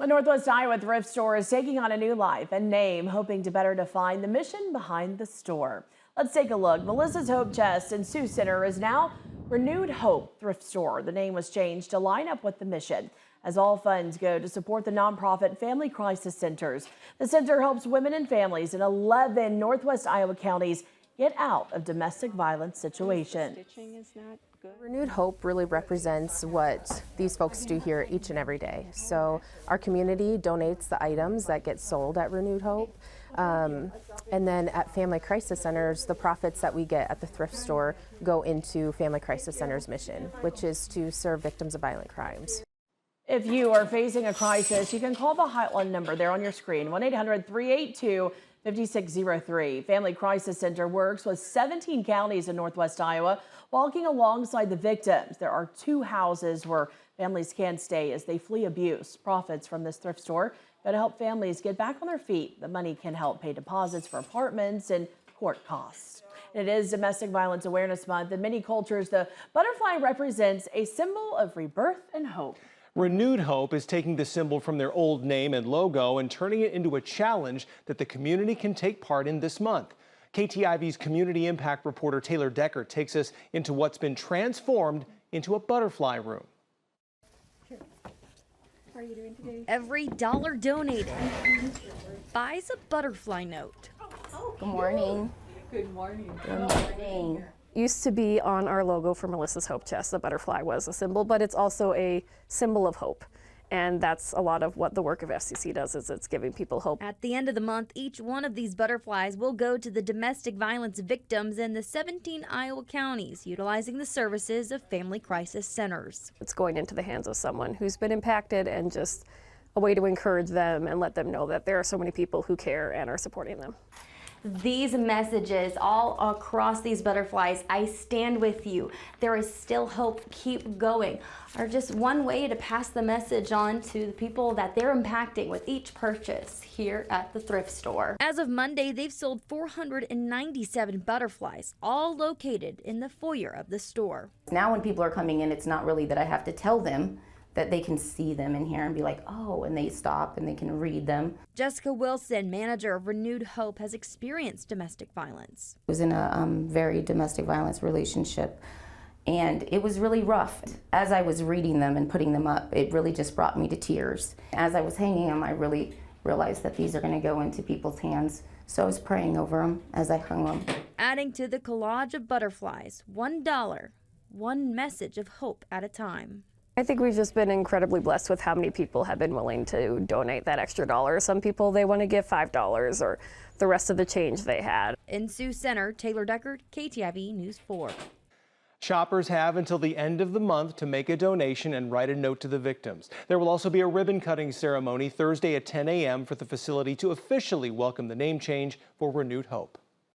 A Northwest Iowa thrift store is taking on a new life and name, hoping to better define the mission behind the store. Let's take a look. Melissa's Hope Chest and Sioux Center is now Renewed Hope Thrift Store. The name was changed to line up with the mission, as all funds go to support the nonprofit Family Crisis Centers. The center helps women and families in 11 Northwest Iowa counties get out of domestic violence situations. Renewed Hope really represents what these folks do here each and every day. So our community donates the items that get sold at Renewed Hope. And then at Family Crisis Centers, the profits that we get at the thrift store go into Family Crisis Centers' mission, which is to serve victims of violent crimes. If you are facing a crisis, you can call the hotline number there on your screen, 1-800-382-5603. Family Crisis Center works with 17 counties in Northwest Iowa, walking alongside the victims. There are 2 houses where families can stay as they flee abuse. Profits from this thrift store go to help families get back on their feet. The money can help pay deposits for apartments and court costs. It is Domestic Violence Awareness Month. In many cultures, the butterfly represents a symbol of rebirth and hope. Renewed Hope is taking the symbol from their old name and logo and turning it into a challenge that the community can take part in this month. KTIV's community impact reporter Taylor Decker takes us into what's been transformed into a butterfly room. How are you doing today? Every dollar donated buys a butterfly note. Good morning. Good morning. Good morning. Used to be on our logo for Melissa's Hope Chest. The butterfly was a symbol, but it's also a symbol of hope. And that's a lot of what the work of FCC does, is it's giving people hope. At the end of the month, each one of these butterflies will go to the domestic violence victims in the 17 Iowa counties, utilizing the services of Family Crisis Centers. It's going into the hands of someone who's been impacted, and just a way to encourage them and let them know that there are so many people who care and are supporting them. These messages all across these butterflies, I stand with you, there is still hope, keep going, are just one way to pass the message on to the people that they're impacting with each purchase here at the thrift store. As of Monday, they've sold 497 butterflies, all located in the foyer of the store. Now when people are coming in, it's not really that I have to tell them, that they can see them in here and be like, oh, and they stop and they can read them. Jessica Wilson, manager of Renewed Hope, has experienced domestic violence. I was in a very domestic violence relationship, and it was really rough. As I was reading them and putting them up, it really just brought me to tears. As I was hanging them, I really realized that these are going to go into people's hands. So I was praying over them as I hung them. Adding to the collage of butterflies, $1, one message of hope at a time. I think we've just been incredibly blessed with how many people have been willing to donate that extra dollar. Some people, they want to give $5 or the rest of the change they had. In Sioux Center, Taylor Decker, KTIV News 4. Shoppers have until the end of the month to make a donation and write a note to the victims. There will also be a ribbon cutting ceremony Thursday at 10 a.m. for the facility to officially welcome the name change for Renewed Hope.